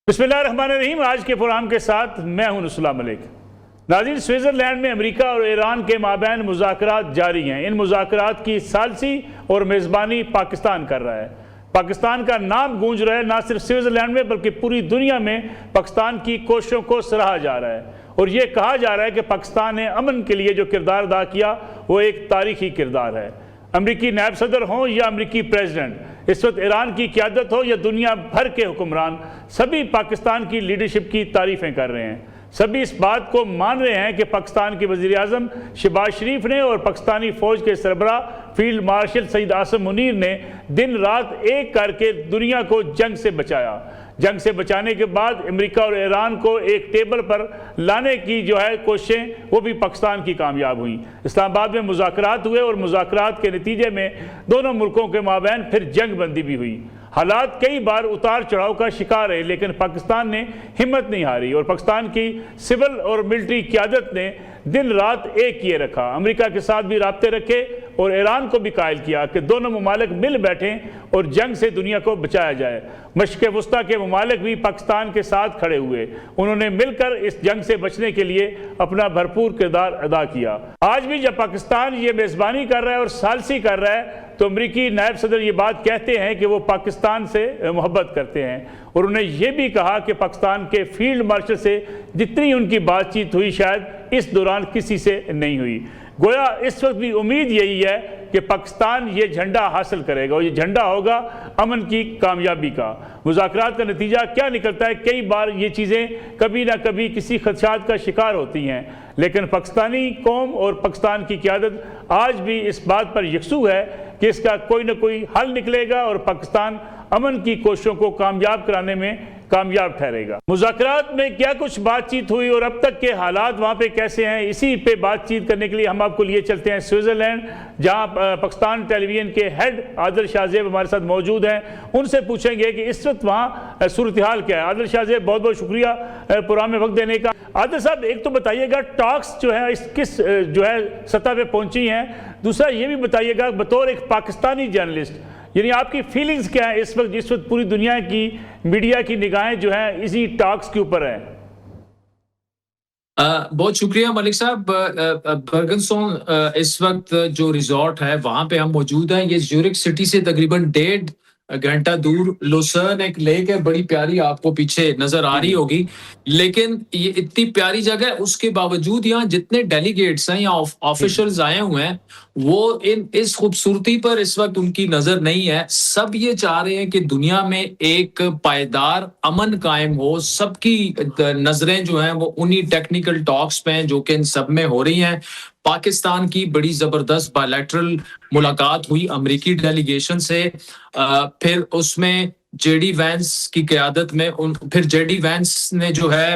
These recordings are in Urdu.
بسم اللہ الرحمن الرحیم۔ آج کے پروگرام کے ساتھ میں ہوں نصر اللہ ملک۔ ناظرین، سوئٹزرلینڈ میں امریکہ اور ایران کے مابین مذاکرات جاری ہیں۔ ان مذاکرات کی ثالثی اور میزبانی پاکستان کر رہا ہے۔ پاکستان کا نام گونج رہا ہے نہ صرف سوئٹزرلینڈ میں بلکہ پوری دنیا میں پاکستان کی کوششوں کو سراہا جا رہا ہے، اور یہ کہا جا رہا ہے کہ پاکستان نے امن کے لیے جو کردار ادا کیا وہ ایک تاریخی کردار ہے۔ امریکی نائب صدر ہوں یا امریکی پریزیڈنٹ، اس وقت ایران کی قیادت ہو یا دنیا بھر کے حکمران، سبھی پاکستان کی لیڈرشپ کی تعریفیں کر رہے ہیں۔ سبھی اس بات کو مان رہے ہیں کہ پاکستان کے وزیر اعظم شہباز شریف نے اور پاکستانی فوج کے سربراہ فیلڈ مارشل سعید عاصم منیر نے دن رات ایک کر کے دنیا کو جنگ سے بچایا۔ جنگ سے بچانے کے بعد امریکہ اور ایران کو ایک ٹیبل پر لانے کی کوششیں وہ بھی پاکستان کی کامیاب ہوئیں۔ اسلام آباد میں مذاکرات ہوئے اور مذاکرات کے نتیجے میں دونوں ملکوں کے مابین پھر جنگ بندی بھی ہوئی۔ حالات کئی بار اتار چڑھاؤ کا شکار ہے، لیکن پاکستان نے ہمت نہیں ہاری اور پاکستان کی سول اور ملٹری قیادت نے دن رات ایک کیے رکھا۔ امریکہ کے ساتھ بھی رابطے رکھے اور ایران کو بھی قائل کیا کہ دونوں ممالک مل بیٹھیں اور جنگ سے دنیا کو بچایا جائے۔ مشرق وسطیٰ کے ممالک بھی پاکستان کے ساتھ کھڑے ہوئے، انہوں نے مل کر اس جنگ سے بچنے کے لیے اپنا بھرپور کردار ادا کیا۔ آج بھی جب پاکستان یہ میزبانی کر رہا ہے اور ثالثی کر رہا ہے تو امریکی نائب صدر یہ بات کہتے ہیں کہ وہ پاکستان سے محبت کرتے ہیں، اور انہوں نے یہ بھی کہا کہ پاکستان کے فیلڈ مارشل سے جتنی ان کی بات چیت ہوئی شاید اس دوران کسی سے نہیں ہوئی۔ گویا اس وقت بھی امید یہی ہے کہ پاکستان یہ جھنڈا حاصل کرے گا اور یہ جھنڈا ہوگا امن کی کامیابی کا۔ مذاکرات کا نتیجہ کیا نکلتا ہے؟ کئی بار یہ چیزیں کبھی نہ کبھی کسی خدشات کا شکار ہوتی ہیں، لیکن پاکستانی قوم اور پاکستان کی قیادت آج بھی اس بات پر یکسو ہے کہ اس کا کوئی نہ کوئی حل نکلے گا اور پاکستان امن کی کوششوں کو کامیاب کرانے میں کامیاب ٹھہرے گا۔ مذاکرات میں کیا کچھ بات چیت ہوئی اور اب تک کے حالات وہاں پہ کیسے ہیں، اسی پہ بات چیت کرنے کے لیے ہم آپ کو لیے چلتے ہیں سوئٹزرلینڈ، جہاں پاکستان ٹیلی ویژن کے ہیڈ عادل شاہ زیب ہمارے ساتھ موجود ہیں۔ ان سے پوچھیں گے کہ اس وقت وہاں صورتحال کیا ہے۔ عادل شاہ زیب، بہت بہت شکریہ پروگرام میں وقت دینے کا۔ عادل صاحب، ایک تو بتائیے گا ٹاکس کس سطح پہ پہنچی ہیں، دوسرا یہ بھی بتائیے گا بطور ایک پاکستانی جرنلسٹ یعنی آپ کی فیلنگز کیا ہیں اس وقت جس وقت پوری دنیا کی میڈیا کی نگاہیں اسی ٹاکس کے اوپر ہیں؟ بہت شکریہ ملک صاحب۔ برگنسون اس وقت جو ریزورٹ ہے وہاں پہ ہم موجود ہیں۔ یہ زیورک سٹی سے تقریباً 1.5 گھنٹہ دور لوسرن ایک لیک ہے، بڑی پیاری، آپ کو پیچھے نظر آ رہی ہوگی، لیکن یہ اتنی پیاری جگہ ہے، اس کے باوجود یہاں جتنے ڈیلیگیٹس ہیں یا آفیشلز آئے ہوئے ہیں وہ اس خوبصورتی پر اس وقت ان کی نظر نہیں ہے۔ سب یہ چاہ رہے ہیں کہ دنیا میں ایک پائیدار امن قائم ہو۔ سب کی نظریں جو ہیں وہ انہی ٹیکنیکل ٹاکس پہ ہیں جو کہ ان سب میں ہو رہی ہیں۔ پاکستان کی بڑی زبردست بائیلیٹرل ملاقات ہوئی امریکی ڈیلیگیشن سے، پھر اس میں جے ڈی وینس کی قیادت میں پھر جے ڈی وینس نے جو ہے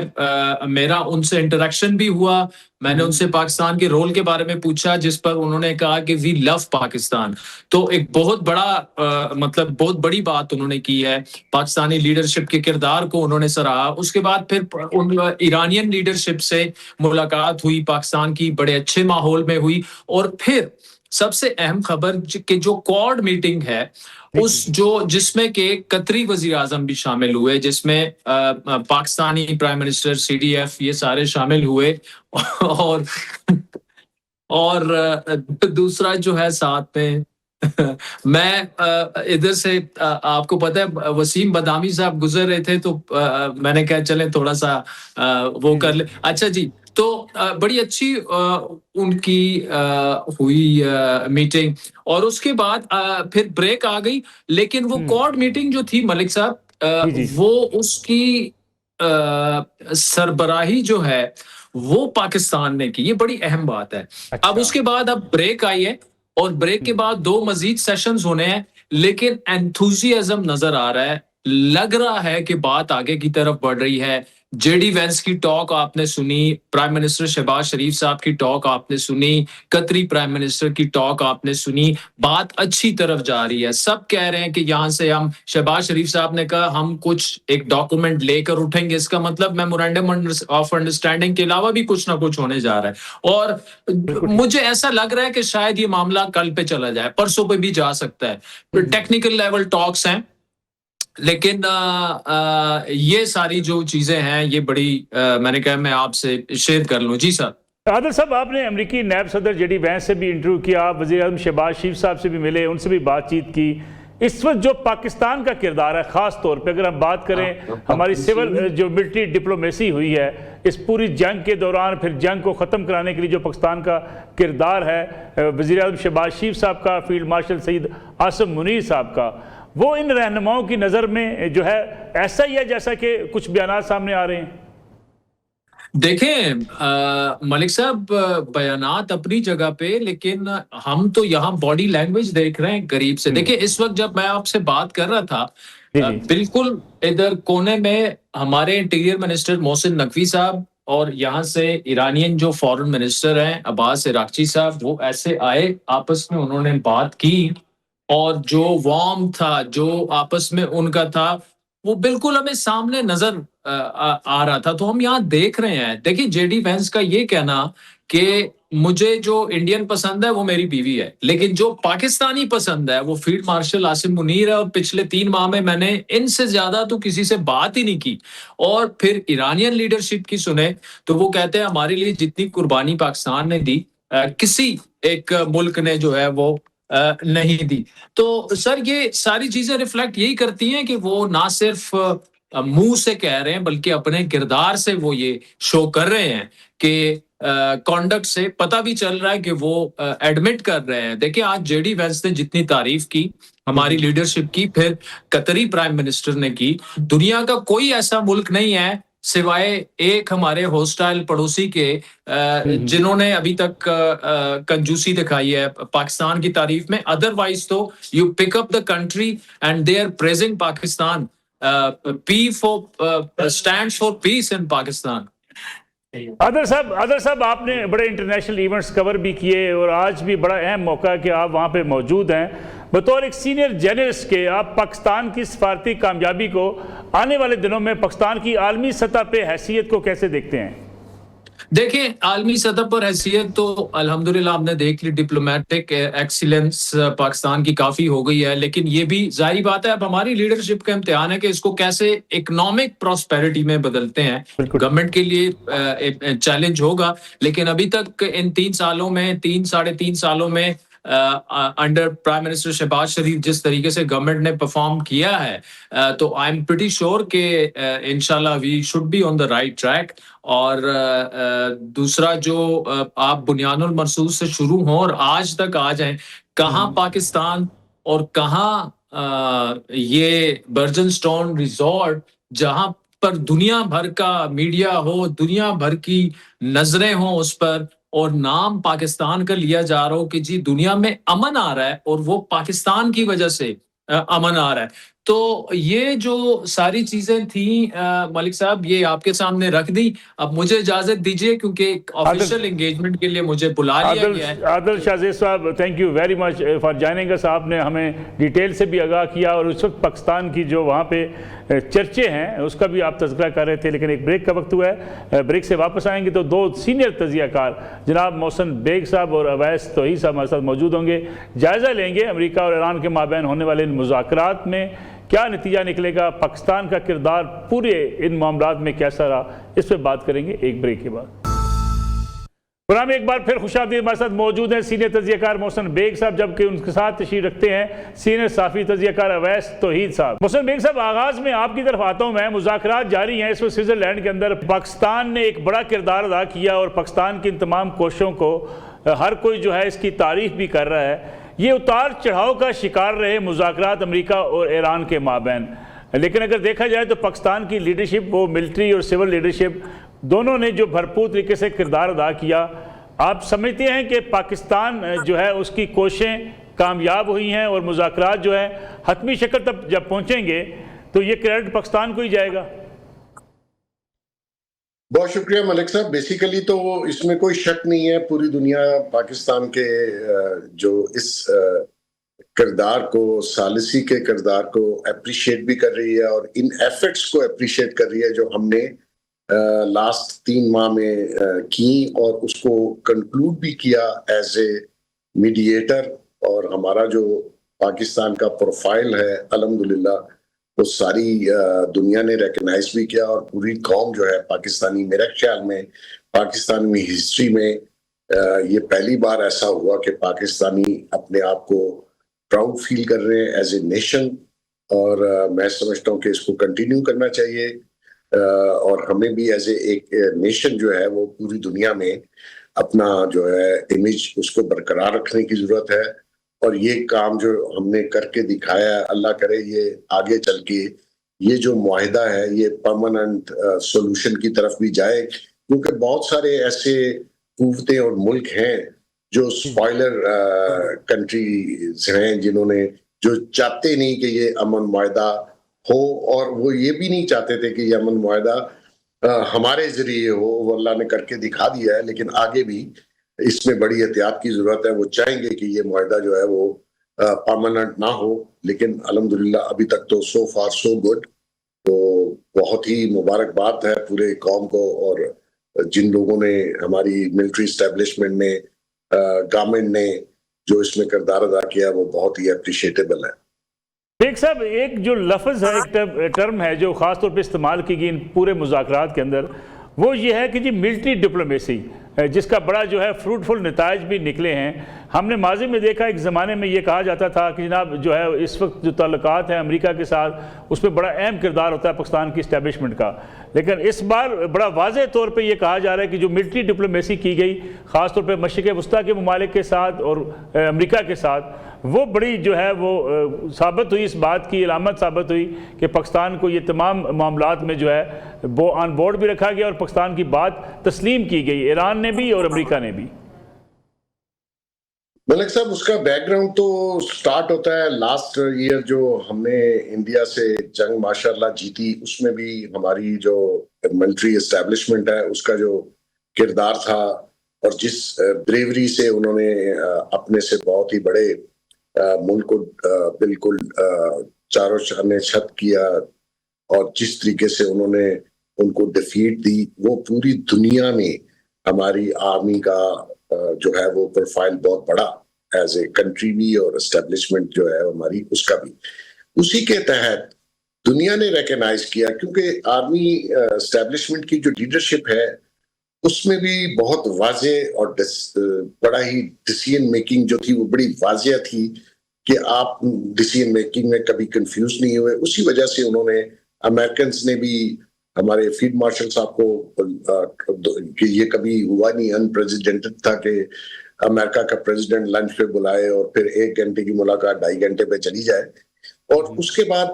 میرا ان سے انٹریکشن بھی ہوا۔ میں نے ان سے پاکستان کے رول کے بارے میں پوچھا، جس پر انہوں نے کہا کہ وی لو پاکستان۔ تو ایک بہت بڑا بہت بڑی بات انہوں نے کی ہے، پاکستانی لیڈرشپ کے کردار کو انہوں نے سراہا۔ اس کے بعد پھر ایرانین لیڈرشپ سے ملاقات ہوئی، پاکستان کی بڑے اچھے ماحول میں ہوئی، اور پھر سب سے اہم خبر کہ جو کوڈ میٹنگ ہے جس میں کہ قطری وزیر اعظم بھی شامل ہوئے، جس میں Pakistani prime minister, C D F, یہ سارے شامل ہوئے، اور دوسرا جو ہے ساتھ میں ادھر سے آپ کو پتہ ہے وسیم بدامی صاحب گزر رہے تھے تو میں نے کہا چلیں تھوڑا سا وہ کر لیں۔ اچھا جی، تو بڑی اچھی ان کی ہوئی میٹنگ، اور اس کے بعد پھر بریک آ گئی، لیکن وہ کوڈ میٹنگ جو تھی ملک صاحب وہ اس کی سربراہی جو ہے وہ پاکستان نے کی۔ یہ بڑی اہم بات ہے۔ اب اس کے بعد بریک آئی ہے، اور بریک کے بعد 2 مزید سیشنز ہونے ہیں، لیکن انتھوزیازم نظر آ رہا ہے، لگ رہا ہے کہ بات آگے کی طرف بڑھ رہی ہے۔ جے ڈی وینس کی ٹاک آپ نے سنی، پرائم منسٹر شہباز شریف صاحب کی ٹاک آپ نے سنی، قطری پرائم منسٹر کی ٹاک آپ نے سنی، بات اچھی طرف جا رہی ہے۔ سب کہہ رہے ہیں کہ یہاں سے شہباز شریف صاحب نے کہا ہم کچھ ایک ڈاکومنٹ لے کر اٹھیں گے، اس کا مطلب میمورینڈم آف انڈرسٹینڈنگ کے علاوہ بھی کچھ نہ کچھ ہونے جا رہا ہے، اور مجھے ایسا لگ رہا ہے کہ شاید یہ معاملہ کل پہ چلا جائے، پرسوں پہ بھی جا سکتا ہے۔ ٹیکنیکل لیول ٹاکس ہیں، لیکن یہ ساری جو چیزیں ہیں یہ بڑی میں نے کہا میں آپ سے شیئر کر لوں. جی سر. عادل صاحب، آپ نے امریکی نیب صدر جے ڈی وینس سے بھی انٹرویو کیا، آپ وزیر اعظم شہباز شریف صاحب سے بھی ملے، ان سے بھی بات چیت کی. اس وقت جو پاکستان کا کردار ہے، خاص طور پہ اگر ہم بات کریں ہماری سول جو ملٹری ڈپلومیسی ہوئی ہے اس پوری جنگ کے دوران، پھر جنگ کو ختم کرانے کے لیے جو پاکستان کا کردار ہے، وزیر اعظم شہباز شریف صاحب کا، فیلڈ مارشل سعید عاصم منیر صاحب کا، وہ ان رہنماؤں کی نظر میں جو ہے ایسا ہی ہے جیسا کہ کچھ بیانات سامنے آ رہے ہیں؟ دیکھیں ملک صاحب، بیانات اپنی جگہ پہ، لیکن ہم تو یہاں باڈی لینگویج دیکھ رہے ہیں قریب سے. دیکھیں اس وقت جب میں آپ سے بات کر رہا تھا، بالکل ادھر کونے میں ہمارے انٹیریئر منسٹر محسن نقوی صاحب اور یہاں سے ایرانین جو فورن منسٹر ہیں عباس عراقچی صاحب، وہ ایسے آئے، آپس میں انہوں نے بات کی، اور جو وارم تھا، جو آپس میں ان کا تھا، وہ بالکل ہمیں سامنے نظر آ رہا تھا. تو ہم یہاں دیکھ رہے ہیں. دیکھیں جے ڈی وینس کا یہ کہنا کہ مجھے جو انڈین پسند ہے وہ میری بیوی ہے، لیکن جو پاکستانی پسند ہے وہ فیلڈ مارشل عاصم منیر ہے، اور پچھلے 3 ماہ میں نے ان سے زیادہ تو کسی سے بات ہی نہیں کی. اور پھر ایرانین لیڈرشپ کی سنیں تو وہ کہتے ہیں ہمارے لیے جتنی قربانی پاکستان نے دی کسی ایک ملک نے جو ہے وہ نہیں دی. تو سر یہ ساری چیزیں ریفلیکٹ یہی کرتی ہیں کہ وہ نہ صرف منہ سے کہہ رہے ہیں بلکہ اپنے کردار سے وہ یہ شو کر رہے ہیں کہ کانڈکٹ سے پتہ بھی چل رہا ہے کہ وہ ایڈمٹ کر رہے ہیں. دیکھیں آج جے ڈی وینس نے جتنی تعریف کی ہماری لیڈرشپ کی، پھر قطری پرائم منسٹر نے کی. دنیا کا کوئی ایسا ملک نہیں ہے سوائے ایک ہمارے ہوسٹائل پڑوسی کے جنہوں نے ابھی تک کنجوسی دکھائی ہے پاکستان کی تعریف میں. ادروائز تو you pick up the country and they are praising Pakistan. P four stands for peace in Pakistan. Adil sahab, آپ نے بڑے انٹرنیشنل ایونٹس کور بھی کیے، اور آج بھی بڑا اہم موقع ہے کہ آپ وہاں پہ موجود ہیں. بطور ایک سینئر جرنلسٹ کے آپ پاکستان کی سفارتی کامیابی کو آنے والے دنوں میں پاکستان کی عالمی سطح پہ حیثیت کو کیسے دیکھتے ہیں؟ دیکھیں عالمی سطح پر حیثیت تو الحمدللہ ہم نے دیکھ لی، ڈپلومیٹک ایکسیلنس پاکستان کی کافی ہو گئی ہے. لیکن یہ بھی ظاہری بات ہے اب ہماری لیڈرشپ کا امتحان ہے کہ اس کو کیسے اکنامک پراسپیرٹی میں بدلتے ہیں. گورنمنٹ کے لیے چیلنج ہوگا، لیکن ابھی تک ان 3 سالوں میں 3-3.5 سالوں میں انڈر پرائم منسٹر شہباز شریف جس طریقے سے گورنمنٹ نے پرفارم کیا ہے، تو آئی ایم پریٹی شیور کہ انشاءاللہ we should be on the right track. اور دوسرا جو آپ بنیان المرصوص سے شروع ہوں اور آج تک آ جائیں، کہاں پاکستان اور کہاں یہ برجن سٹون ریزورٹ جہاں پر دنیا بھر کا میڈیا ہو، دنیا بھر کی نظریں ہوں اس پر، اور نام پاکستان کا لیا جا رہا ہو کہ جی دنیا میں امن آ رہا ہے اور وہ پاکستان کی وجہ سے امن آ رہا ہے. تو یہ جو ساری چیزیں تھیں ملک صاحب، یہ آپ کے سامنے رکھ دی. اب مجھے اجازت دیجیے کیونکہ آفیشیل انگیجمنٹ کے لیے مجھے بلا لیا گیا ہے. Adil Shah sahab, thank you very much for joining us. آپ نے ہمیں ڈیٹیل سے بھی آگاہ کیا، اور اس وقت پاکستان کی جو وہاں پہ چرچے ہیں اس کا بھی آپ تذکرہ کر رہے تھے. لیکن ایک بریک کا وقت ہوا ہے، بریک سے واپس آئیں گے تو 2 سینئر تجزیہ کار جناب محسن بیگ صاحب اور اویس توحید صاحب ہمارے ساتھ موجود ہوں گے. جائزہ لیں گے امریکہ اور ایران کے مابین ہونے والے ان مذاکرات میں کیا نتیجہ نکلے گا، پاکستان کا کردار پورے ان معاملات میں کیسا رہا، اس پہ بات کریں گے ایک بریک کے بعد. پروگرام ایک بار پھر خوش آمدید. ہمارے ساتھ موجود ہیں سینئر تجزیہ کار محسن بیگ صاحب، جبکہ ان کے ساتھ تشریف رکھتے ہیں سینئر صحافی تجزیہ کار اویس توحید صاحب. محسن بیگ صاحب، آغاز میں آپ کی طرف آتا ہوں میں. مذاکرات جاری ہیں اس وقت سوئٹزرلینڈ کے اندر. پاکستان نے ایک بڑا کردار ادا کیا اور پاکستان کی ان تمام کوششوں کو ہر کوئی جو ہے اس کی تعریف بھی کر رہا ہے. یہ اتار چڑھاؤ کا شکار رہے مذاکرات امریکہ اور ایران کے مابین. لیکن اگر دیکھا جائے تو پاکستان کی لیڈرشپ، وہ ملٹری اور سول لیڈرشپ دونوں نے جو بھرپور طریقے سے کردار ادا کیا، آپ سمجھتے ہیں کہ پاکستان جو ہے اس کی کوششیں کامیاب ہوئی ہیں اور مذاکرات جو ہے حتمی شکل تک جب پہنچیں گے تو یہ کریڈٹ پاکستان کو ہی جائے گا؟ بہت شکریہ ملک صاحب. بیسیکلی تو اس میں کوئی شک نہیں ہے، پوری دنیا پاکستان کے جو اس کردار کو، ثالثی کے کردار کو اپریشیٹ بھی کر رہی ہے اور ان ایفرٹس کو اپریشیٹ کر رہی ہے جو ہم نے لاسٹ 3 ماہ میں کی، اور اس کو کنکلوڈ بھی کیا ایز اے میڈیٹر. اور ہمارا جو پاکستان کا پروفائل ہے الحمدللہ وہ ساری دنیا نے ریکگنائز بھی کیا، اور پوری قوم جو ہے پاکستانی، میرے خیال میں پاکستانی ہسٹری میں یہ پہلی بار ایسا ہوا کہ پاکستانی اپنے آپ کو پراؤڈ فیل کر رہے ہیں ایز اے نیشن، اور میں سمجھتا ہوں کہ اس کو کنٹینیو کرنا چاہیے، اور ہمیں بھی ایز اے ایک نیشن جو ہے وہ پوری دنیا میں اپنا جو ہے امیج اس کو برقرار رکھنے کی ضرورت ہے۔ اور یہ کام جو ہم نے کر کے دکھایا ہے، اللہ کرے یہ آگے چل کے یہ جو معاہدہ ہے یہ پرماننٹ سولوشن کی طرف بھی جائے، کیونکہ بہت سارے ایسے قوتیں اور ملک ہیں جو سپوائلر کنٹریز ہیں، جنہوں نے جو چاہتے نہیں کہ یہ امن معاہدہ ہو، اور وہ یہ بھی نہیں چاہتے تھے کہ یہ امن معاہدہ ہمارے ذریعے ہو، وہ اللہ نے کر کے دکھا دیا ہے، لیکن آگے بھی اس میں بڑی احتیاط کی ضرورت ہے۔ وہ چاہیں گے کہ یہ معاہدہ جو ہے وہ پرماننٹ نہ ہو، لیکن الحمدللہ ابھی تک تو سو فار سو گڈ۔ تو بہت ہی مبارکباد ہے پورے قوم کو، اور جن لوگوں نے ہماری ملٹری اسٹیبلشمنٹ نے، گورنمنٹ نے جو اس میں کردار ادا کیا، وہ بہت ہی اپریشیٹیبل ہے۔ ایک صاحب، ایک جو لفظ ہے، ایک ٹرم ہے جو خاص طور پہ استعمال کی گئی ان پورے مذاکرات کے اندر، وہ یہ ہے کہ جی ملٹری ڈپلومیسی، جس کا بڑا جو ہے فروٹفل نتائج بھی نکلے ہیں۔ ہم نے ماضی میں دیکھا ایک زمانے میں یہ کہا جاتا تھا کہ جناب جو ہے اس وقت جو تعلقات ہیں امریکہ کے ساتھ، اس میں بڑا اہم کردار ہوتا ہے پاکستان کی اسٹیبلشمنٹ کا، لیکن اس بار بڑا واضح طور پہ یہ کہا جا رہا ہے کہ جو ملٹری ڈپلومیسی کی گئی خاص طور پہ مشرق وسطیٰ کے ممالک کے ساتھ اور امریکہ کے ساتھ، وہ بڑی جو ہے وہ ثابت ہوئی، اس بات کی علامت ثابت ہوئی کہ پاکستان کو یہ تمام معاملات میں جو ہے وہ آن بورڈ بھی رکھا گیا اور پاکستان کی بات تسلیم کی گئی، ایران نے بھی اور امریکہ نے بھی۔ ملک صاحب، اس کا بیک گراؤنڈ تو سٹارٹ ہوتا ہے لاسٹ ایئر جو ہم نے انڈیا سے جنگ ماشاءاللہ جیتی، اس میں بھی ہماری جو ملٹری اسٹیبلشمنٹ ہے اس کا جو کردار تھا، اور جس بریوری سے انہوں نے اپنے سے بہت ہی بڑے ملک کو بالکل چاروں چانے چھت کیا، اور جس طریقے سے انہوں نے ان کو ڈیفیٹ دی، وہ پوری دنیا میں ہماری آرمی کا جو ہے وہ پروفائل بہت بڑا ایز اے کنٹری بھی، اور اسٹیبلشمنٹ جو ہے ہماری اس کا بھی، اسی کے تحت دنیا نے ریکگنائز کیا، کیونکہ آرمی اسٹیبلشمنٹ کی جو لیڈرشپ ہے اس میں بھی بہت واضح اور بڑا ہی ڈیسیژن میکنگ جو تھی وہ بڑی واضح تھی کہ آپ ڈیسیژن میکنگ میں کبھی کنفیوز نہیں ہوئے۔ اسی وجہ سے انہوں نے، امریکنز نے بھی ہمارے فیلڈ مارشل صاحب کو، کہ یہ کبھی ہوا نہیں، ان پریزیڈنٹڈ تھا کہ امریکہ کا پریزیڈنٹ لنچ پہ بلائے اور پھر 1 گھنٹے کی ملاقات 2.5 گھنٹے پہ چلی جائے۔ اور اس کے بعد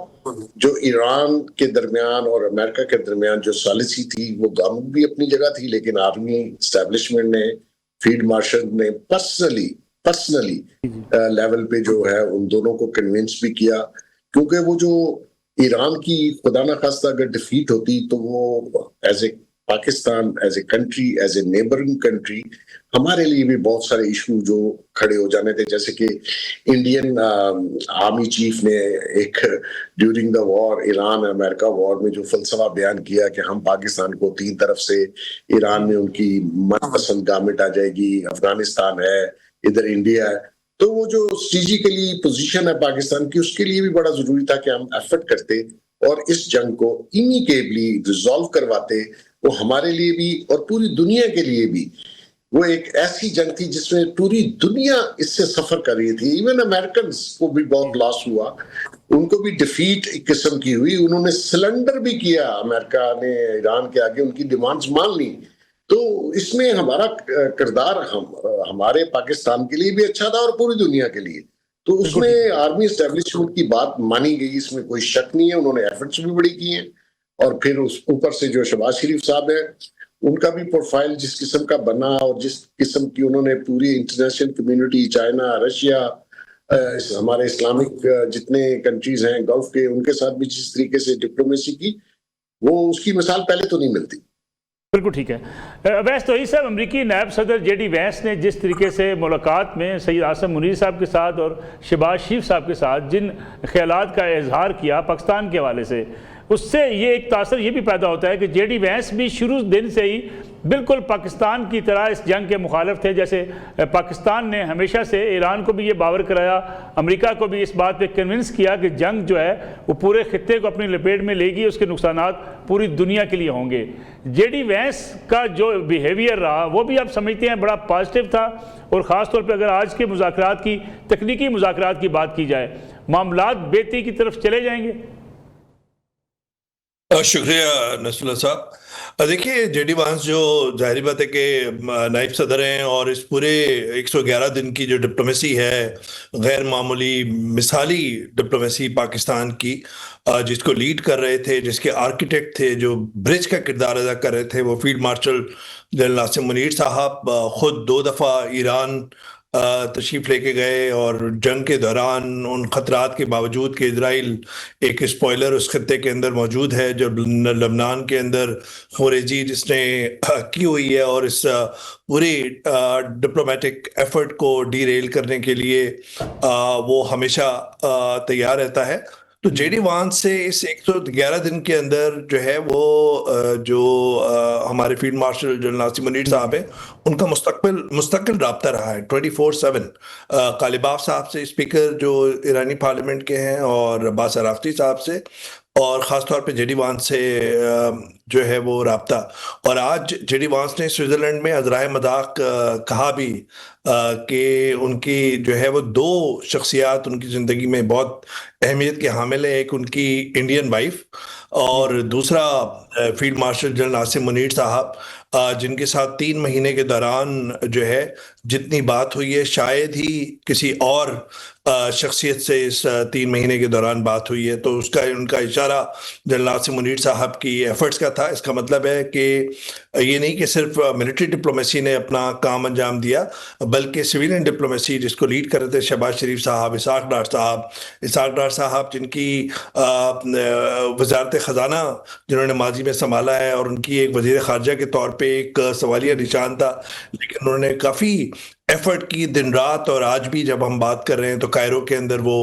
جو ایران کے درمیان اور امریکہ کے درمیان جو سالسی تھی، وہ گورنمنٹ بھی اپنی جگہ تھی، لیکن آرمی اسٹیبلشمنٹ نے، فیلڈ مارشل نے پرسنلی لیول پہ جو ہے ان دونوں کو کنونس بھی کیا، کیونکہ وہ جو ایران کی خدا نخواستہ اگر ڈیفیٹ ہوتی تو وہ as a Pakistan, as a country, as a neighbouring country, ہمارے لیے بھی بہت سارے ایشو جو کھڑے ہو جانے تھے، جیسے کہ انڈین آرمی چیف نے ایک ڈیورنگ دا وار، ایران امریکہ وار میں جو فلسفہ بیان کیا کہ ہم پاکستان کو 3 طرف سے، ایران میں ان کی من پسند گورنمنٹ آ جائے گی، افغانستان ہے، ادھر انڈیا ہے، تو وہ جو اسٹریٹجیکلی پوزیشن ہے پاکستان کی، اس کے لیے بھی بڑا ضروری تھا کہ ہم ایفرٹ کرتے اور اس جنگ کو امیکیبلی ریزالو کرواتے۔ وہ ہمارے لیے بھی اور پوری دنیا کے لیے بھی وہ ایک ایسی جنگ تھی جس میں پوری دنیا اس سے سفر کر رہی تھی، ایون امریکنز کو بھی بہت لاس ہوا، ان کو بھی ڈیفیٹ ایک قسم کی ہوئی، انہوں نے سلنڈر بھی کیا، امریکہ نے ایران کے آگے ان کی ڈیمانڈز مان لی۔ تو اس میں ہمارا کردار ہمارے پاکستان کے لیے بھی اچھا تھا اور پوری دنیا کے لیے، تو اس میں آرمی اسٹیبلشمنٹ کی بات مانی گئی، اس میں کوئی شک نہیں ہے، انہوں نے ایفرٹس بھی بڑی کی ہیں۔ اور پھر اس اوپر سے جو شہباز شریف صاحب ہیں، ان کا بھی پروفائل جس قسم کا بنا، اور جس قسم کی انہوں نے پوری انٹرنیشنل کمیونٹی، چائنا، رشیا، ہمارے اسلامک جتنے کنٹریز ہیں گلف کے، ان کے ساتھ بھی جس طریقے سے ڈپلومیسی کی، وہ اس کی مثال پہلے تو نہیں ملتی۔ بالکل ٹھیک ہے۔ ویس توحید صاحب، امریکی نائب صدر جے ڈی وینس نے جس طریقے سے ملاقات میں سید عاصم منیر صاحب کے ساتھ اور شہباز شریف صاحب کے ساتھ جن خیالات کا اظہار کیا پاکستان کے حوالے سے، اس سے یہ ایک تاثر یہ بھی پیدا ہوتا ہے کہ جے ڈی وینس بھی شروع دن سے ہی بالکل پاکستان کی طرح اس جنگ کے مخالف تھے. جیسے پاکستان نے ہمیشہ سے ایران کو بھی یہ باور کرایا, امریکہ کو بھی اس بات پہ کنونس کیا کہ جنگ جو ہے وہ پورے خطے کو اپنی لپیٹ میں لے گی, اس کے نقصانات پوری دنیا کے لیے ہوں گے. جے ڈی وینس کا جو بیہیویئر رہا وہ بھی آپ سمجھتے ہیں بڑا پازیٹیو تھا, اور خاص طور پہ اگر آج کے مذاکرات کی تکنیکی مذاکرات کی بات کی جائے معاملات بہتری کی طرف چلے جائیں گے؟ شکریہ نصر اللہ صاحب. دیکھیے جے ڈی وانس جو ظاہری بات ہے کہ نائب صدر ہیں, اور اس پورے 111 دن کی جو ڈپلومیسی ہے, غیر معمولی مثالی ڈپلومیسی پاکستان کی, جس کو لیڈ کر رہے تھے, جس کے آرکیٹیکٹ تھے, جو برج کا کردار ادا کر رہے تھے, وہ فیلڈ مارشل جنرل ناصر منیر صاحب خود 2 دفعہ ایران تشریف لے کے گئے, اور جنگ کے دوران ان خطرات کے باوجود کہ اسرائیل ایک اسپوائلر اس خطے کے اندر موجود ہے, جو لبنان کے اندر خوریزی جس نے کی ہوئی ہے, اور اس پوری ڈپلومیٹک ایفرٹ کو ڈی ریل کرنے کے لیے وہ ہمیشہ تیار رہتا ہے. تو جے ڈی وانس سے اس 111 دن کے اندر جو ہے وہ جو ہمارے فیلڈ مارشل جنرل ناصر منیر صاحب ہیں, ان کا مستقل رابطہ رہا ہے 24/7. غالباف صاحب سے, اسپیکر جو ایرانی پارلیمنٹ کے ہیں, اور عباس عرافتی صاحب سے, اور خاص طور پہ جے ڈی وانس سے جو ہے وہ رابطہ. اور آج جے ڈی وانس نے سوئٹزرلینڈ میں عذرائے مذاق کہا بھی کہ ان کی جو ہے وہ 2 شخصیات ان کی زندگی میں بہت اہمیت کے حامل ہیں. ایک ان کی انڈین وائف, اور دوسرا فیلڈ مارشل جنرل ناصر منیر صاحب, جن کے ساتھ 3 مہینے کے دوران جو ہے جتنی بات ہوئی ہے شاید ہی کسی اور شخصیت سے اس 3 مہینے کے دوران بات ہوئی ہے. تو اس کا ان کا اشارہ جنرل ناصر منیر صاحب کی ایفرٹس کا تھا. اس کا مطلب ہے کہ یہ نہیں کہ صرف ملٹری ڈپلومیسی نے اپنا کام انجام دیا, بلکہ سویلین ڈپلومیسی جس کو لیڈ کر رہے تھے شہباز شریف صاحب, اسحاق ڈار صاحب جن کی وزارت خزانہ جنہوں نے ماضی میں سنبھالا ہے, اور ان کی ایک وزیر خارجہ کے طور پہ ایک سوالیہ نشان تھا, لیکن انہوں نے کافی ایفرٹ کی دن رات. اور آج بھی جب ہم بات کر رہے ہیں تو کائرو کے اندر وہ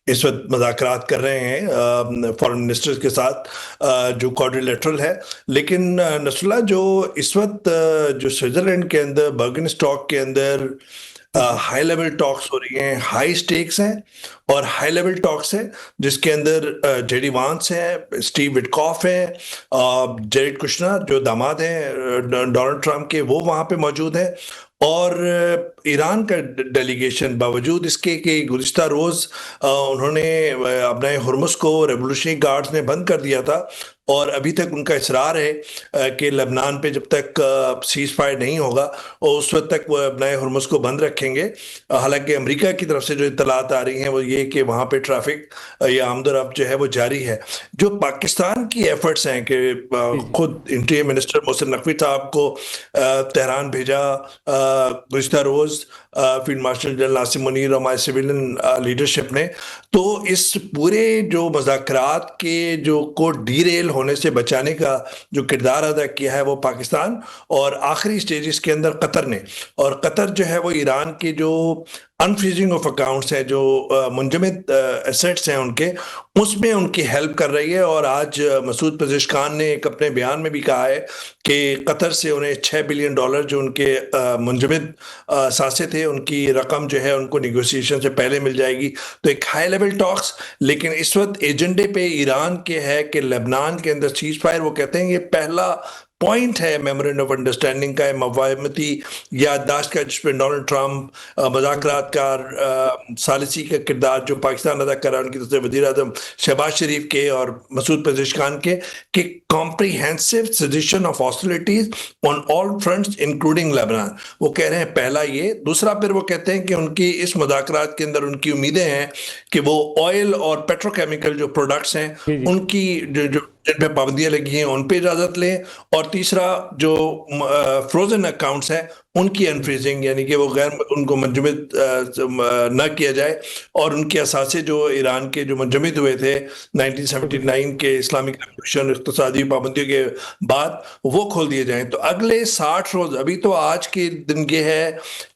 اس وقت مذاکرات کر رہے ہیں فارن منسٹر کے ساتھ, جو کوڈریلیٹرل ہے. لیکن نصر اللہ, جو اس وقت جو سوئٹزرلینڈ کے اندر برگن اسٹاک کے اندر ہائی لیول ٹاکس ہو رہی ہیں, ہائی سٹیکس ہیں اور ہائی لیول ٹاکس ہیں, جس کے اندر جے ڈی وانس ہیں, اسٹیو وٹکاف ہیں, جیریڈ کشنر جو داماد ہیں ڈونلڈ ٹرمپ کے, وہ وہاں پہ موجود ہیں, اور ایران کا ڈیلیگیشن باوجود اس کے کہ گزشتہ روز انہوں نے اپنا ہرمز کو ریولوشنری گارڈز نے بند کر دیا تھا, اور ابھی تک ان کا اصرار ہے کہ لبنان پہ جب تک سیز فائر نہیں ہوگا اور اس وقت تک وہ اپنا ہرمز کو بند رکھیں گے. حالانکہ امریکہ کی طرف سے جو اطلاعات آ رہی ہیں وہ یہ کہ وہاں پہ ٹریفک یا آمد و رفت جو ہے وہ جاری ہے. جو پاکستان کی ایفرٹس ہیں کہ خود انٹیریئر منسٹر محسن نقوی صاحب کو تہران بھیجا گزشتہ روز فیلڈ مارشل جنرل ناصر منیر اور ہمارے سویلین لیڈرشپ نے, تو اس پورے جو مذاکرات کے جو کو ڈی ریل ہونے سے بچانے کا جو کردار ادا کیا ہے وہ پاکستان, اور آخری سٹیجز کے اندر قطر نے. اور قطر جو ہے وہ ایران کے جو انفریزنگ آف اکاؤنٹس ہیں, جو منجمد ایسیٹس ہیں ان کے, اس میں ان کی ہیلپ کر رہی ہے. اور آج مسعود پزشکان نے ایک اپنے بیان میں بھی کہا ہے کہ قطر سے انہیں $6 بلین جو ان کے منجمد سانسے تھے, ان کی رقم جو ہے ان کو نیگوسیشن سے پہلے مل جائے گی. تو ایک ہائی لیول ٹاکس, لیکن اس وقت ایجنڈے پہ ایران کے ہے کہ لبنان کے اندر سیز فائر, وہ کہتے ہیں یہ پہلا پوائنٹ ہے میمورینڈم آف انڈرسٹینڈنگ کا, مفاہمتی یادداشت کا, جس میں ڈونلڈ ٹرمپ مذاکرات کار ثالثی کا کردار جو پاکستان ادا کر رہا ہے ان کی طرف سے وزیر اعظم شہباز شریف کے اور مسعود پزشکان کے, کہ comprehensive cessation of hostilities on all fronts including Lebanon. وہ کہہ رہے ہیں پہلا یہ. دوسرا پھر وہ کہتے ہیں کہ ان کی اس مذاکرات کے اندر ان کی امیدیں ہیں کہ وہ آئل اور پیٹروکیمیکل جو پروڈکٹس ہیں ان کی جو جن پہ پابندیاں لگی ہیں ان پہ اجازت لیں, اور تیسرا جو فروزن اکاؤنٹس ہیں ان کی انفریزنگ، یعنی کہ وہ ان کو منجمد نہ کیا جائے، اور ان کے اثاثے جو ایران کے جو منجمد ہوئے تھے 1979 کے اسلامک ریولیوشن اقتصادی پابندیوں کے بعد، وہ کھول دیے جائیں۔ تو اگلے 60 روز، ابھی تو آج کے دن یہ ہے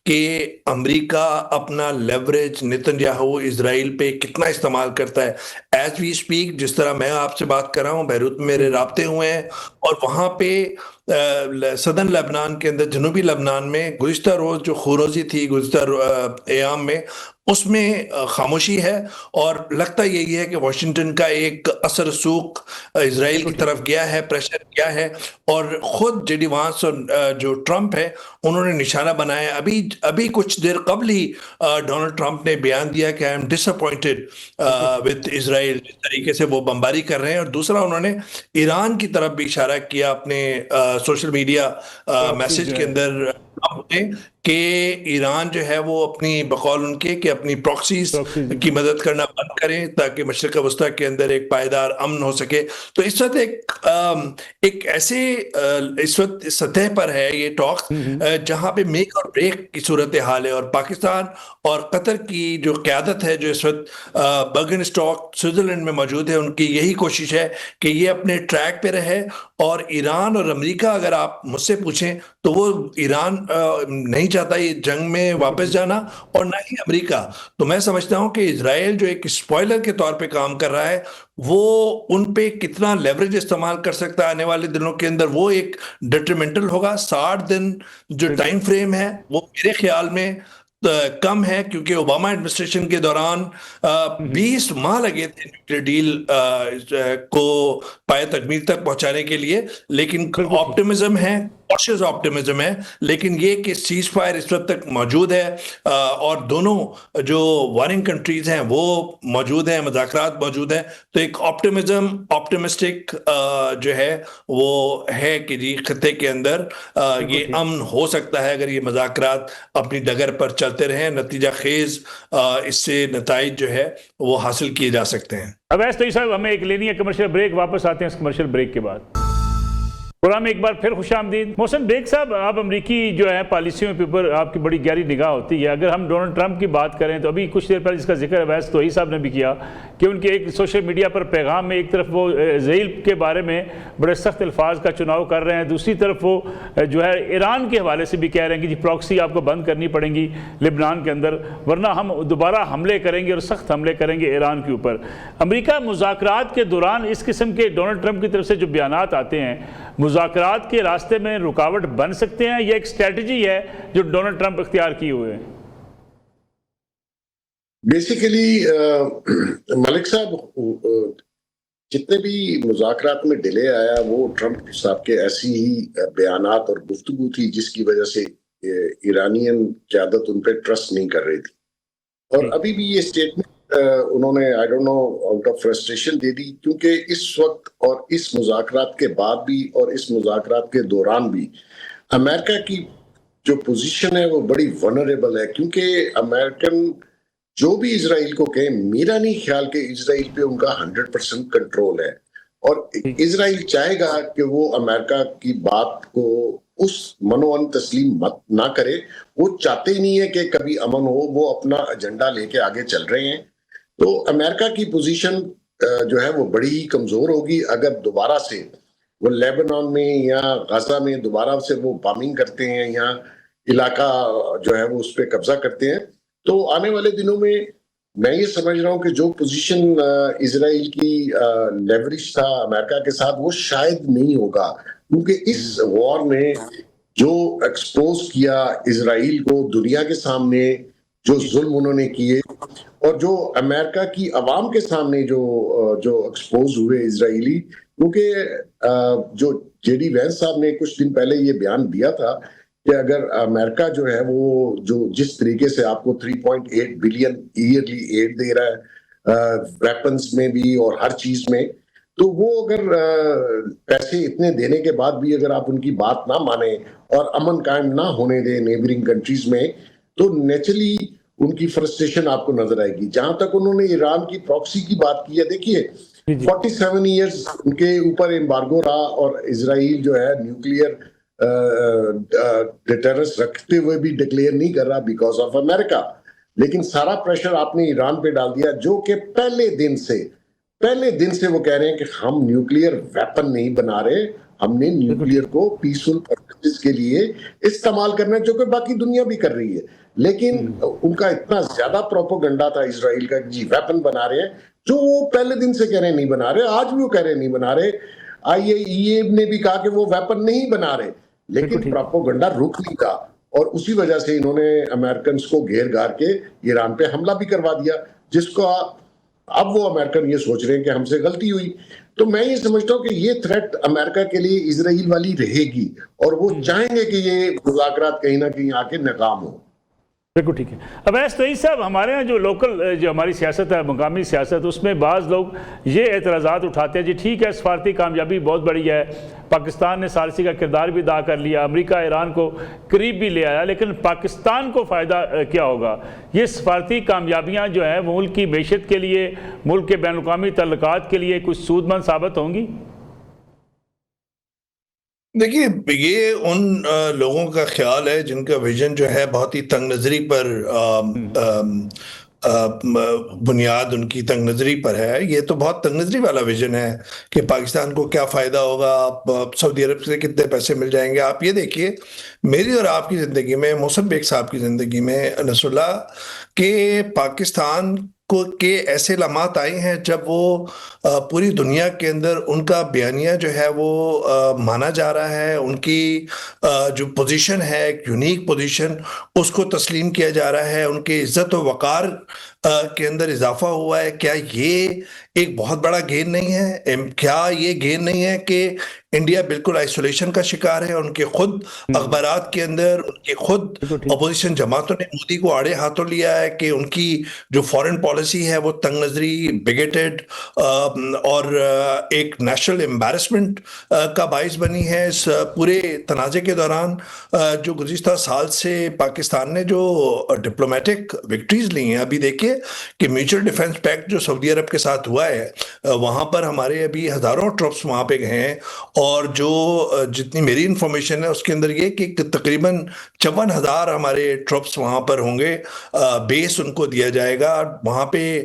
کہ امریکہ اپنا لیوریج نتنیاہو اسرائیل پہ کتنا استعمال کرتا ہے۔ ایز وی اسپیک، جس طرح میں آپ سے بات کر رہا ہوں، بیروت میں میرے رابطے ہوئے ہیں، اور وہاں پہ صدر لبنان کے اندر، جنوبی لبنان میں گزشتہ روز جو خونریزی تھی گزشتہ ایام میں، اس میں خاموشی ہے، اور لگتا یہی ہے کہ واشنگٹن کا ایک اثر سوق اسرائیل کی طرف گیا ہے، پریشر کیا ہے، اور خود جے ڈی وانس اور جو ٹرمپ ہے انہوں نے نشانہ بنایا۔ ابھی کچھ دیر قبل ہی ڈونلڈ ٹرمپ نے بیان دیا کہ I am disappointed with Israel, جس طریقے سے وہ بمباری کر رہے ہیں، اور دوسرا انہوں نے ایران کی طرف بھی اشارہ کیا اپنے سوشل میڈیا میسج کے اندر کہ ایران جو ہے وہ اپنی، بقول ان کے، کہ اپنی پراکسیز کی مدد کرنا بند کریں تاکہ مشرق وسطیٰ کے اندر ایک پائیدار امن ہو سکے۔ تو اس وقت ایک ایسے اس وقت سطح پر ہے یہ ٹاک جہاں پہ میک اور بریک کی صورتحال ہے، اور پاکستان اور قطر کی جو قیادت ہے جو اس وقت برگن اسٹاک سوئٹزرلینڈ میں موجود ہے، ان کی یہی کوشش ہے کہ یہ اپنے ٹریک پہ رہے، اور ایران اور امریکہ، اگر آپ مجھ سے پوچھیں تو وہ ایران نہیں چاہتا یہ جنگ میں واپس جانا، اور نہ ہی امریکہ۔ تو میں سمجھتا ہوں کہ اسرائیل جو ایک اسپوائلر کے طور پہ کام کر رہا ہے، وہ ان پہ کتنا لیوریج استعمال کر سکتا ہے آنے والے دنوں کے اندر، وہ ایک ڈیٹرمنٹل ہوگا۔ 60 دن جو ٹائم فریم ہے وہ میرے خیال میں کم ہے، کیونکہ اوباما ایڈمنسٹریشن کے دوران 20 ماہ لگے تھے نیوکلیئر ڈیل کو پائے تکمیل تک پہنچانے کے لیے، لیکن آپٹیمزم ہے، کاشیس آپٹیمزم ہے، لیکن یہ کہ سیز فائر اس وقت تک موجود ہے، اور دونوں جو وارنگ کنٹریز ہیں وہ موجود ہیں، مذاکرات موجود ہیں، تو ایک آپٹیمسٹک جو ہے وہ ہے کہ جی خطے کے اندر یہ امن ہو سکتا ہے اگر یہ مذاکرات اپنی ڈگر پر چلتے رہیں، نتیجہ خیز اس سے نتائج جو ہے وہ حاصل کیے جا سکتے ہیں۔ اویس طیب صاحب، ہمیں ایک لینی ہے کمرشل بریک، واپس آتے ہیں اس کمرشل بریک کے بعد۔ پروگرام میں ایک بار پھر خوش آمدید۔ محسن بیگ صاحب، آپ امریکی جو ہے پالیسیوں کے اوپر آپ کی بڑی گہری نگاہ ہوتی ہے۔ اگر ہم ڈونلڈ ٹرمپ کی بات کریں تو ابھی کچھ دیر پہلے جس کا ذکر اویس طیب صاحب نے بھی کیا کہ ان کے ایک سوشل میڈیا پر پیغام میں ایک طرف وہ اسرائیل کے بارے میں بڑے سخت الفاظ کا چناؤ کر رہے ہیں، دوسری طرف وہ جو ہے ایران کے حوالے سے بھی کہہ رہے ہیں کہ جی پراکسی آپ کو بند کرنی پڑیں گی لبنان کے اندر، ورنہ ہم دوبارہ حملے کریں گے اور سخت حملے کریں گے ایران کے اوپر۔ امریکہ مذاکرات کے دوران اس قسم کے ڈونلڈ ٹرمپ کی طرف سے جو بیانات آتے ہیں، مذاکرات کے راستے میں رکاوٹ بن سکتے ہیں، یہ ایک اسٹریٹجی ہے جو ڈونلڈ ٹرمپ اختیار کیے ہوئے ہیں؟ بیسیکلی ملک صاحب، جتنے بھی مذاکرات میں ڈیلے آیا وہ ٹرمپ صاحب کے ایسی ہی بیانات اور گفتگو تھی جس کی وجہ سے ایرانین قیادت ان پہ ٹرسٹ نہیں کر رہی تھی، اور ابھی بھی یہ اسٹیٹمنٹ انہوں نے I don't know out of frustration دے دی، کیونکہ اس وقت اور اس مذاکرات کے بعد بھی اور اس مذاکرات کے دوران بھی امریکہ کی جو پوزیشن ہے وہ بڑی ونریبل ہے، کیونکہ امریکن جو بھی اسرائیل کو کہیں، میرا نہیں خیال کہ اسرائیل پہ ان کا 100% کنٹرول ہے، اور اسرائیل چاہے گا کہ وہ امریکہ کی بات کو اس منوان تسلیم نہ کرے، وہ چاہتے ہی نہیں ہے کہ کبھی امن ہو، وہ اپنا ایجنڈا لے کے آگے چل رہے ہیں۔ تو امریکہ کی پوزیشن جو ہے وہ بڑی ہی کمزور ہوگی اگر دوبارہ سے وہ لیبنان میں یا غزہ میں دوبارہ سے وہ بامنگ کرتے ہیں یا علاقہ جو ہے وہ اس پہ قبضہ کرتے ہیں، تو آنے والے دنوں میں یہ سمجھ رہا ہوں کہ جو پوزیشن اسرائیل کی لیوریج تھا امریکہ کے ساتھ وہ شاید نہیں ہوگا، کیونکہ اس وار نے جو ایکسپوز کیا اسرائیل کو دنیا کے سامنے، جو ظلم انہوں نے کیے، اور جو امریکہ کی عوام کے سامنے جو ایکسپوز ہوئے اسرائیلی، کیونکہ جو جے ڈی وینس صاحب نے کچھ دن پہلے یہ بیان دیا تھا کہ اگر امریکہ جو ہے وہ جو جس طریقے سے آپ کو 3.8 بلین ایئرلی ایڈ دے رہا ہے ویپنز میں بھی اور ہر چیز میں، تو وہ اگر پیسے اتنے دینے کے بعد بھی اگر آپ ان کی بات نہ مانیں اور امن قائم نہ ہونے دیں نیبرنگ کنٹریز میں، تو نیچرلی ان کی فرسٹریشن آپ کو نظر آئے گی۔ جہاں تک انہوں نے ایران کی پراکسی کی بات کی ہے، دیکھیے 47 ایئرز ان کے اوپر ایمبارگو رہا، اور اسرائیل جو ہے نیوکلیئر ڈیٹرنس رکھتے ہوئے بھی ڈکلیئر نہیں کر رہا بیکاز آف امریکہ. لیکن سارا پریشر آپ نے ایران پہ ڈال دیا, جو کہ پہلے دن سے وہ کہہ رہے ہیں کہ ہم نیوکلیئر ویپن نہیں بنا رہے, ہم نے نیوکلیئر کو پیسفل پرپسز کے لیے استعمال کرنا ہے, جو کہ باقی دنیا بھی کر رہی ہے. لیکن ان کا اتنا زیادہ پروپیگنڈا تھا اسرائیل کا, جی ویپن بنا رہے ہیں, جو وہ پہلے دن سے کہہ رہے ہیں نہیں بنا رہے, آج بھی وہ کہہ رہے ہیں نہیں بنا رہے. IAEA نے بھی کہا کہ وہ ویپن نہیں بنا رہے, لیکن پروپیگنڈا رک نہیں تھا, اور اسی وجہ سے انہوں نے امریکنز کو گھیر گھار کے ایران پہ حملہ بھی کروا دیا, جس کو اب وہ امریکن یہ سوچ رہے ہیں کہ ہم سے غلطی ہوئی. تو میں یہ سمجھتا ہوں کہ یہ تھریٹ امریکہ کے لیے اسرائیل والی رہے گی, اور وہ چاہیں گے کہ یہ مذاکرات کہیں نہ کہیں آ کے ناکام ہو. بالکل ٹھیک ہے. اب سعید صاحب, ہمارے یہاں جو لوکل جو ہماری سیاست ہے, مقامی سیاست, اس میں بعض لوگ یہ اعتراضات اٹھاتے ہیں, جی ٹھیک ہے سفارتی کامیابی بہت بڑی ہے, پاکستان نے ثالثی کا کردار بھی ادا کر لیا, امریکہ ایران کو قریب بھی لے آیا, لیکن پاکستان کو فائدہ کیا ہوگا؟ یہ سفارتی کامیابیاں جو ہیں وہ ملک کی معیشت کے لیے, ملک کے بین الاقوامی تعلقات کے لیے کچھ سود مند ثابت ہوں گی؟ دیکھیے, یہ ان لوگوں کا خیال ہے جن کا ویژن جو ہے بہت ہی تنگ نظری پر بنیاد ان کی تنگ نظری پر ہے. یہ تو بہت تنگ نظری والا ویژن ہے کہ پاکستان کو کیا فائدہ ہوگا, سعودی عرب سے کتنے پیسے مل جائیں گے. آپ یہ دیکھیے میری اور آپ کی زندگی میں, محسن بیگ صاحب کی زندگی میں نصر اللہ, کہ پاکستان کے ایسے لمحات آئے ہیں جب وہ پوری دنیا کے اندر ان کا بیانیہ جو ہے وہ مانا جا رہا ہے, ان کی جو پوزیشن ہے, ایک یونیک پوزیشن, اس کو تسلیم کیا جا رہا ہے, ان کے عزت و وقار کے اندر اضافہ ہوا ہے. کیا یہ ایک بہت بڑا گین نہیں ہے؟ کیا یہ گین نہیں ہے کہ انڈیا بالکل آئسولیشن کا شکار ہے؟ ان کے خود اخبارات کے اندر ان کے خود اپوزیشن جماعتوں نے مودی کو آڑے ہاتھوں لیا ہے کہ ان کی جو فارن پالیسی ہے وہ تنگ نظری, بگیٹڈ اور ایک نیشنل امبیرسمنٹ کا باعث بنی ہے. اس پورے تنازع کے دوران جو گزشتہ سال سے پاکستان نے جو ڈپلومیٹک وکٹریز لی ہیں, ابھی دیکھیے کہ میوچل ڈیفنس پیکٹ جو سعودی عرب کے ساتھ ہوا ہے, وہاں پر ہمارے ابھی ہزاروں ٹروپس وہاں پہ گئے ہیں, اور جو جتنی میری انفارمیشن ہے اس کے اندر یہ کہ تقریباً 54,000 ہمارے ٹروپس وہاں پر ہوں گے, بیس ان کو دیا جائے گا, وہاں پہ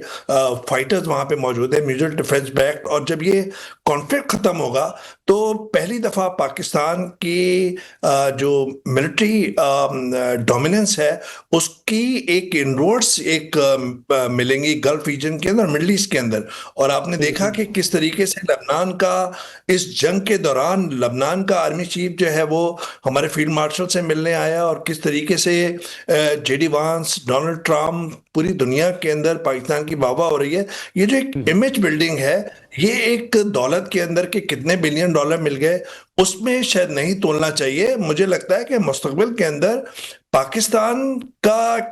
فائٹرز وہاں پہ موجود ہیں, میوچل ڈیفنس پیکٹ. اور جب یہ کانفلکٹ ختم ہوگا تو پہلی دفعہ پاکستان کی جو ملٹری ڈومیننس ہے اس کی ایک انروڈس ایک ملیں گی گلف ریجن کے اندر, مڈل ایسٹ کے اندر. اور آپ نے دیکھا کہ کس طریقے سے لبنان کا اس جنگ کے دوران لبنان کا آرمی چیف جو ہے وہ ہمارے فیلڈ مارشل سے ملنے آیا, اور کس طریقے سے J D once, Donald Trump, پوری دنیا کے اندر پاکستان کی واہ واہ ہو رہی ہے. یہ جو ایک امیج بلڈنگ ہے, یہ ایک دولت کے اندر کے کتنے بلین ڈالر مل گئے, اس میں شاید نہیں تولنا چاہیے. مجھے لگتا ہے کہ مستقبل کے اندر پاکستان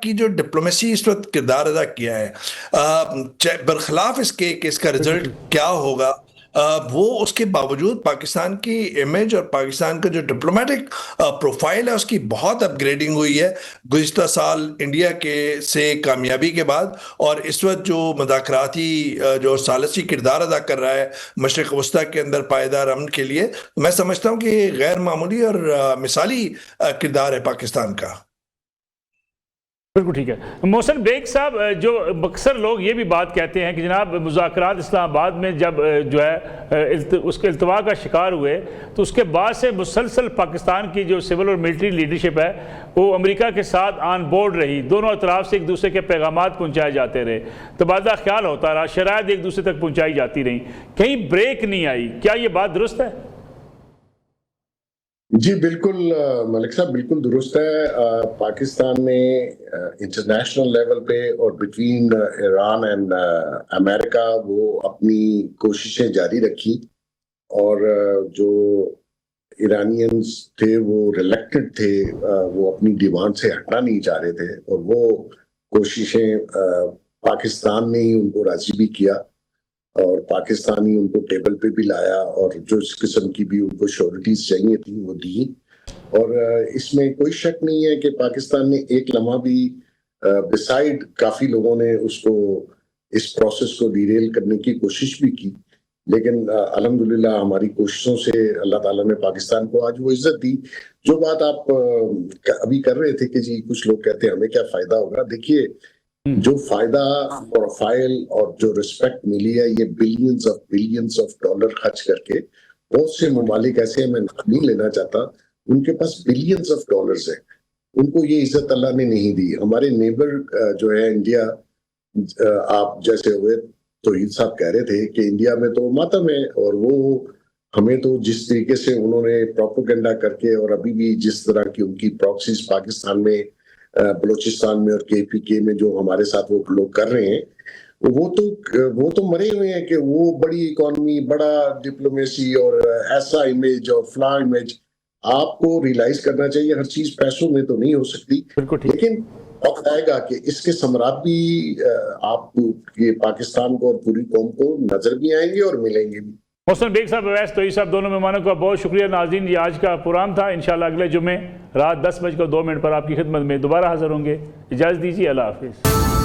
کی جو ڈپلومیسی اس وقت کردار ادا کیا ہے, برخلاف اس کے کہ اس کا رزلٹ کیا ہوگا, وہ اس کے باوجود پاکستان کی امیج اور پاکستان کا جو ڈپلومیٹک پروفائل ہے اس کی بہت اپ گریڈنگ ہوئی ہے گزشتہ سال انڈیا کے سے کامیابی کے بعد. اور اس وقت جو مذاکراتی جو ثالثی کردار ادا کر رہا ہے مشرق وسطیٰ کے اندر پائیدار امن کے لیے, میں سمجھتا ہوں کہ یہ غیر معمولی اور مثالی کردار ہے پاکستان کا. بالکل ٹھیک ہے. محسن بیگ صاحب, جو اکثر لوگ یہ بھی بات کہتے ہیں کہ جناب مذاکرات اسلام آباد میں جب جو ہے اس کے التوا کا شکار ہوئے تو اس کے بعد سے مسلسل پاکستان کی جو سول اور ملٹری لیڈرشپ ہے وہ امریکہ کے ساتھ آن بورڈ رہی, دونوں اطراف سے ایک دوسرے کے پیغامات پہنچائے جاتے رہے, تبادلہ خیال ہوتا رہا, شرائط ایک دوسرے تک پہنچائی جاتی رہیں, کہیں بریک نہیں آئی. کیا یہ بات درست ہے؟ جی بالکل ملک صاحب, بالکل درست ہے. پاکستان نے انٹرنیشنل لیول پہ اور بٹوین ایران اینڈ امریکہ وہ اپنی کوششیں جاری رکھی, اور جو ایرانینز تھے وہ ریلیکٹڈ تھے, وہ اپنی ڈیمانڈ سے ہٹنا نہیں چاہ رہے تھے, اور وہ کوششیں پاکستان نے ہی ان کو راضی بھی کیا, اور پاکستانی ان کو ٹیبل پہ بھی لایا, اور جو اس قسم کی بھی ان کو شیورٹیز چاہیے تھیں وہ دی. اور اس میں کوئی شک نہیں ہے کہ پاکستان نے ایک لمحہ بھی بسائڈ کافی لوگوں نے اس پروسیس کو ڈیریل کرنے کی کوشش بھی کی, لیکن الحمدللہ ہماری کوششوں سے اللہ تعالیٰ نے پاکستان کو آج وہ عزت دی. جو بات آپ ابھی کر رہے تھے کہ جی کچھ لوگ کہتے ہیں ہمیں کیا فائدہ ہوگا, دیکھیے جو فائدہ پروفائل اور جو رسپیکٹ ملی ہے یہ بلینز آف ڈالر خرچ کر کے. بہت سے ممالک ایسے ہیں, میں نہیں لینا چاہتا, ان کے پاس بلینز آف ڈالرز ہیں, ان کو یہ عزت اللہ نے نہیں دی. ہمارے نیبر جو ہے انڈیا, آپ جیسے ہوئے توحید صاحب کہہ رہے تھے کہ انڈیا میں تو ماتم ہے, اور وہ ہمیں تو جس طریقے سے انہوں نے پروپیگنڈا کر کے, اور ابھی بھی جس طرح کی ان کی پراکسیز پاکستان میں, بلوچستان میں اور KPK میں جو ہمارے ساتھ وہ لوگ کر رہے ہیں, وہ تو مرے ہوئے ہیں کہ وہ بڑی اکانومی, بڑا ڈپلومیسی اور ایسا امیج اور فلاں امیج. آپ کو ریلائز کرنا چاہیے ہر چیز پیسوں میں تو نہیں ہو سکتی, لیکن وقت آئے گا کہ اس کے ثمرات بھی آپ کو پاکستان کو اور پوری قوم کو نظر بھی آئیں گے اور ملیں گے بھی. محسن بیگ صاحب, اویس توحید صاحب, دونوں مہمانوں کا بہت شکریہ. ناظرین, یہ آج کا پروگرام تھا. انشاءاللہ اگلے جمعے رات 10:02 پر آپ کی خدمت میں دوبارہ حاضر ہوں گے. اجازت دیجیے, اللہ حافظ.